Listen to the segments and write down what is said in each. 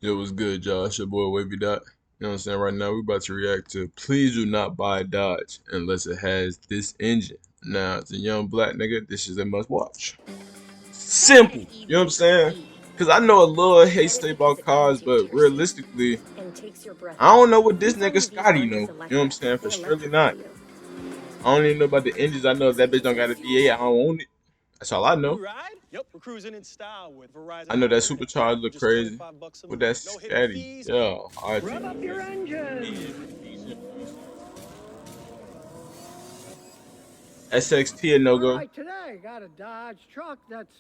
Yo, what's good, Josh? Your boy Wavy Dot. You know what I'm saying? Right now, we about to react to Please Do Not Buy a Dodge unless it has this engine. Now, as a young black nigga, this is a must watch. Simple. You know what I'm saying? Because I know a little hate about cars, but realistically, I don't know what this nigga Scottie know. You know what I'm saying? For surely not. I don't even know about the engines. I know if that bitch don't got a V8, I don't own it. That's all I know. Yep, we're cruising in style with Verizon I know that Unlimited. supercharger look Just crazy 25 bucks a with month. that No hidden Scotty. fees. Yeah, hard to Rev up your engine. decent. You know what I'm saying? SXT a no All go. right, today got a Dodge truck that's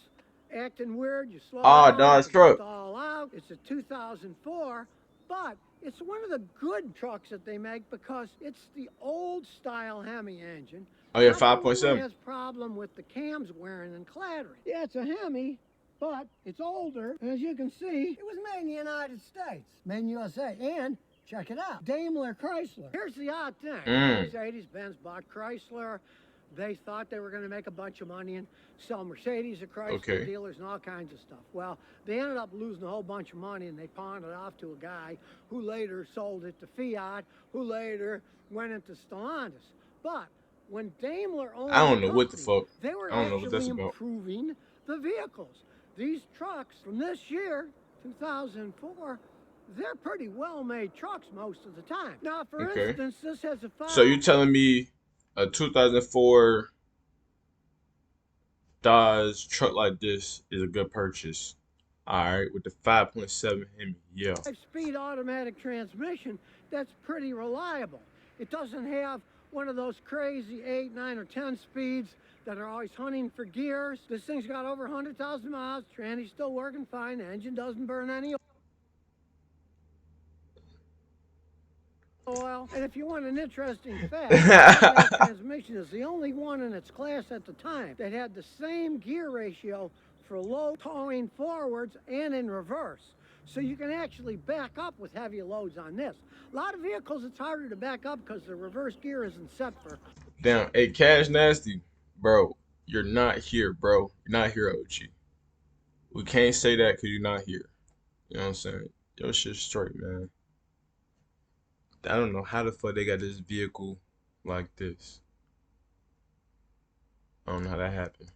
acting weird. You slow Ah, down, Dodge it'll truck. stall out. It's a 2004, but it's one of the good trucks that they make because it's the old style Hemi engine, Oh yeah, not the one that 5.7. has problem with the cams wearing and clattering. Yeah, it's a Hemi, but it's older. As you can see, it was made in the United States, made in USA, and check it out, Daimler Chrysler. Here's the odd thing: Mercedes-Benz bought Chrysler. They thought they were going to make a bunch of money and sell Mercedes at Chrysler Okay. dealers and all kinds of stuff. Well, they ended up losing a whole bunch of money, and they pawned it off to a guy who later sold it to Fiat, who later went into Stellantis. But when Daimler I owned the don't know what the company, fuck. they were I don't know what actually that's about. improving the vehicles. These trucks from this year, 2004, they're pretty well-made trucks most of the time. Now, for Okay. instance, this has a So 5. you're telling me a 2004 Dodge truck like this is a good purchase? All right, with the 5.7 Hemi. Yeah. 5-speed automatic transmission that's pretty reliable. It doesn't have one of those crazy 8, 9, or 10 speeds that are always hunting for gears. This thing's got over 100,000 miles. Tranny's still working fine. The engine doesn't burn any oil. And if you want an interesting fact, the automatic transmission is the only one in its class at the time that had the same gear ratio for low towing forwards and in reverse. So you can actually back up with heavy loads on this. A lot of vehicles, it's harder to back up because the reverse gear isn't set for. Damn, hey, Cash Nasty, bro. You're not here, bro. You're not here, OG. We can't say that because you're not here. You know what I'm saying? Yo, shit straight, man. I don't know how the fuck they got this vehicle like this. I don't know how that happened.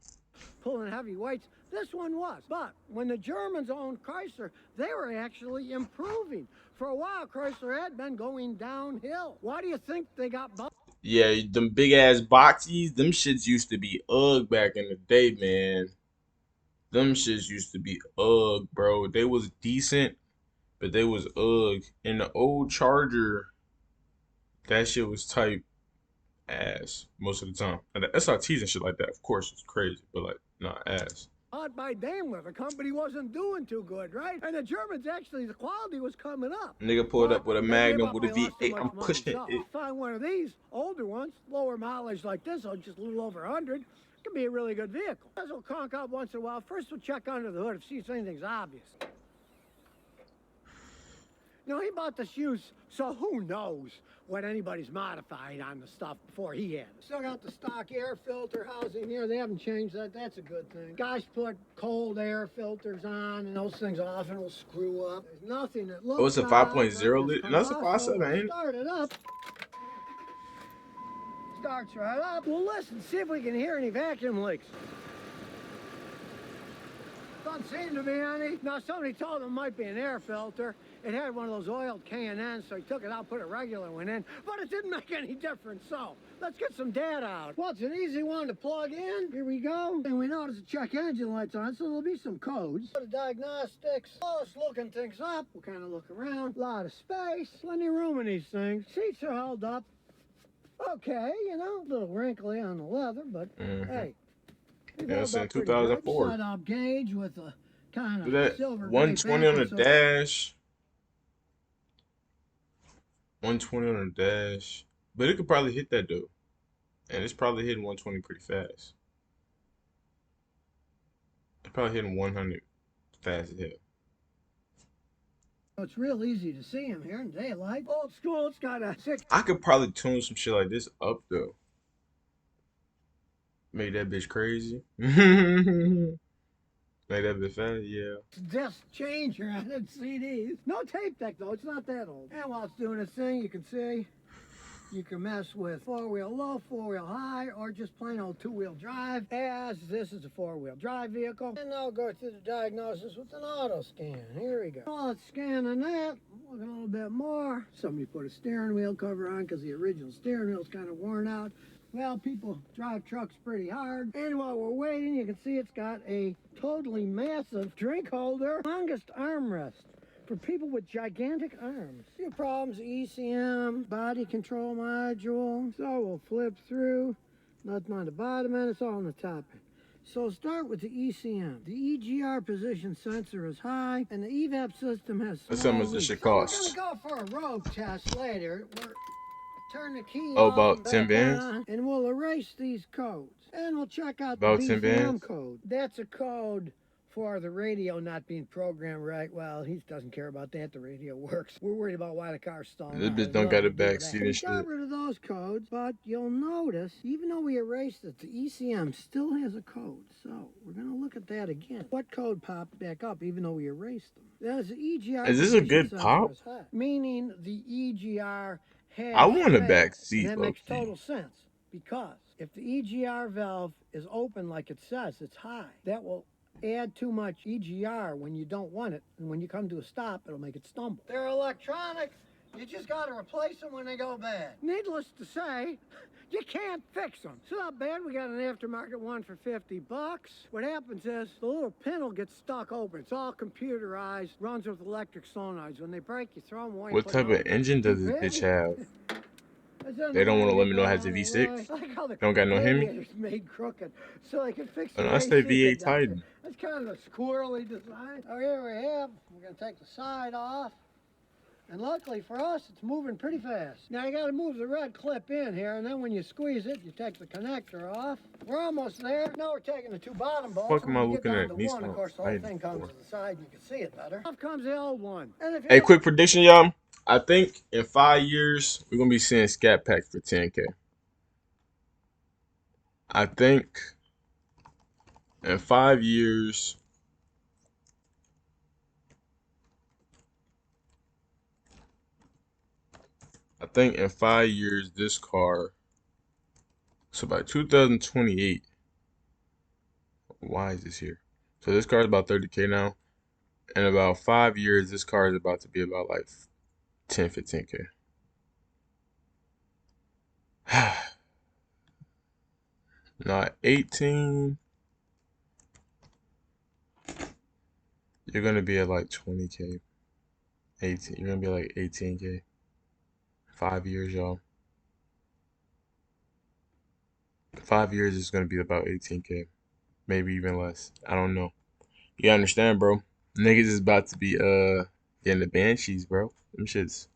Pulling heavy weights. This one was. But when the Germans owned Chrysler, they were actually improving. For a while, Chrysler had been going downhill. Why do you think they got bought? Yeah, them big ass boxies, them shits used to be ugh back in the day, man. Them shits used to be ugh, bro. They was decent, but they was ugh. And the old Charger, that shit was type ass most of the time. And the SRTs and shit like that, of course, it's crazy, but like, nah, ass. Bought by Daimler. The company wasn't doing too good, right? And the Germans, actually, the quality was coming up. Nigga pulled But up with a they gave Magnum up. with a They lost too V8. much I'm money. pushing So it. find one of these older ones, lower mileage like this, or just a little over 100, can be a really good vehicle. This will conk up once in a while. First, we'll check under the hood to see if anything's obvious. You know, he bought this used, so who knows what anybody's modified on the stuff before he had it. Still got the stock air filter housing here. They haven't changed that. That's a good thing. Guys put cold air filters on, and those things often will screw up. There's nothing that Oh, looks it's a odd, 5.0 nothing that's lit. come No, it's a off, so 5.7, we'll ain't it? start it up. Starts right up. We'll listen, see if we can hear any vacuum leaks. Doesn't seem to be any. Now, somebody told him it might be an air filter. It had one of those oiled K&Ns, so he took it out, put a regular one in, but it didn't make any difference. So let's get some data out. Well, it's an easy one to plug in. Here we go. And we know to check engine lights on, so there'll be some codes. Go to diagnostics. Close looking things up. We'll kind of look around. A lot of space. Plenty of room in these things. Seats are held up. Okay, you know, a little wrinkly on the leather, but hey. Yeah, it's in Pretty good. 2004. Set up gauge with a kind Do of that. silver gray 120 on the packet. So dash. 120 on the dash. But it could probably hit that though. And it's probably hitting 120 pretty fast. It's probably hitting 100 fast as hell. it's real easy to see him here in daylight. Old school, it's got a 6. I could probably tune some shit like this up though. Make that bitch crazy. Make that bit fast? Yeah. Disc changer on its CDs. No tape deck though, it's not that old. And while it's doing its thing, you can see you can mess with four-wheel low, four-wheel high, or just plain old two-wheel drive, as this is a four-wheel drive vehicle. And now go through the diagnosis with an auto scan. Here we go. While it's scanning that, look a little bit more. Somebody put a steering wheel cover on because the original steering wheel's kind of worn out. Well, people drive trucks pretty hard. And while we're waiting, you can see it's got a totally massive drink holder, longest armrest for people with gigantic arms. Few problems, ECM, body control module. So we'll flip through. Nothing on the bottom end, it's all on the top end. So start with the ECM. The EGR position sensor is high, and the EVAP system has small That's how much this leaks. shit So we're costs. gonna go for a road test later. Turn the key Oh, off about and 10 back bands? on, and we'll erase these codes. And we'll check out About the 10 BCM bands? code. That's a code for the radio not being programmed right. Well, he doesn't care about that. The radio works. We're worried about why the car's stalling. This out. bitch Has don't got nothing a to do with back that. seat We and shit. got rid of those codes, but you'll notice, even though we erased it, the ECM still has a code. So we're going to look at that again. What code popped back up even though we erased them? That is the EGR. Is this a good pop? Meaning the EGR has I want a failed. back And seat, that low makes key. total sense, because if the EGR valve is open like it says, it's high. That will add too much EGR when you don't want it, and when you come to a stop, it'll make it stumble. They're electronic. You just got to replace them when they go bad. Needless to say, you can't fix them. It's not bad. We got an aftermarket one for 50 bucks. What happens is the little pin will get stuck open. It's all computerized, runs with electric solenoids. When they break, you throw them away. What type of engine does this bitch have? They don't want to let me know it has a V6. Like how the Don't got no Hemi? radiator's made crooked, so they can fix Oh, the no, I AC said V8 conductor. Titan. That's kind of a squirrely design. Oh, here we have. We're gonna take the side off, and luckily for us, it's moving pretty fast. Now you got to move the red clip in here, and then when you squeeze it, you take the connector off. We're almost there. Now we're taking the two bottom bolts. Fuck am I When you get looking down at? to Me one, of course, the whole fighting thing comes for. to the side, and you can see it better. Off comes the old one. And if you Hey, quick prediction, y'all. I think in 5 years we're gonna be seeing Scat Packs for 10K. I think in 5 years. I think in 5 years this car. So by 2028. Why is this here? So this car is about 30K now. In about 5 years, this car is about to be about like 10, 15K. Not 18. You're gonna be at like 20K. 18. You're gonna be like 18K. 5 years, y'all. 5 years is gonna be about 18K. Maybe even less. I don't know. You understand, bro? Niggas is about to be getting the Banshees, bro. Them shits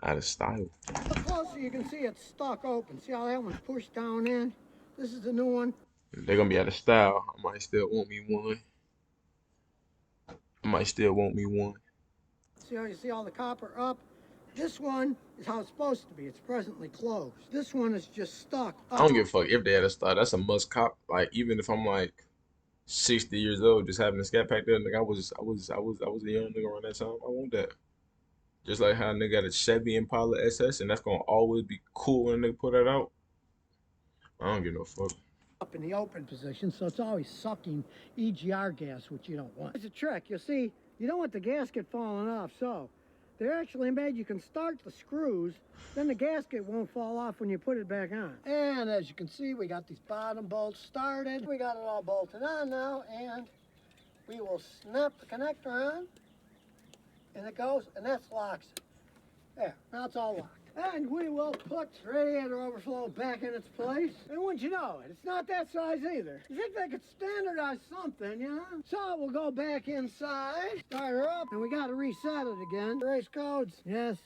out of style. look closer, you can see it's stuck open. See how that one's pushed down in? This is the new one. They're gonna be out of style. I might still want me one. See how you see all the copper up? This one is how it's supposed to be. It's presently closed. This one is just stuck I up. don't give a fuck if they had a style. That's a must cop. Like even if I'm like 60 years old, just having a Scat Pack there, like I was a young nigga around that time. I want that. Just like how a nigga got a Chevy Impala SS, and that's gonna always be cool when they put that out. I don't give no fuck. Up in the open position, so it's always sucking EGR gas, which you don't want. It's a trick. You'll see, you don't want the gasket falling off, so they're actually made you can start the screws, then the gasket won't fall off when you put it back on. And as you can see, we got these bottom bolts started. We got it all bolted on now, and we will snap the connector on, and it goes, and that locks it. There, now it's all locked. And we will put radiator overflow back in its place. And wouldn't you know it, it's not that size either. You think they could standardize something, you know? So we'll go back inside, start her up, and we got to reset it again. Erase codes, yes.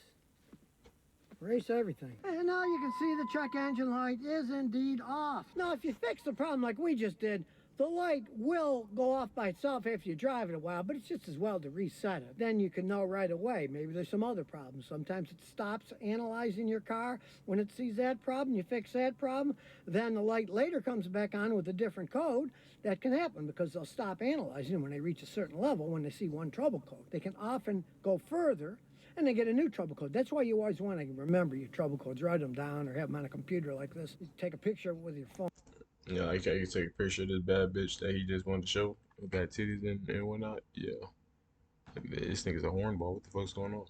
Erase everything. And now you can see the check engine light is indeed off. Now, if you fix the problem like we just did, The light will go off by itself after you drive it a while, but it's just as well to reset it. Then you can know right away. Maybe there's some other problems. Sometimes it stops analyzing your car. When it sees that problem, you fix that problem. Then the light later comes back on with a different code. That can happen because they'll stop analyzing when they reach a certain level when they see one trouble code. They can often go further and they get a new trouble code. That's why you always want to remember your trouble codes. Write them down or have them on a computer like this. You take a picture of it with your phone. Yeah, like I can take a picture of this bad bitch that he just wanted to show with bad titties and whatnot. Yeah. This nigga's a hornball. What the fuck's going on?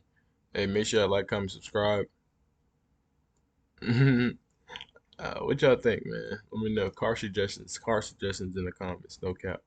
Hey, make sure y'all like, comment, subscribe. What y'all think, man? Let me know. Car suggestions in the comments. No cap.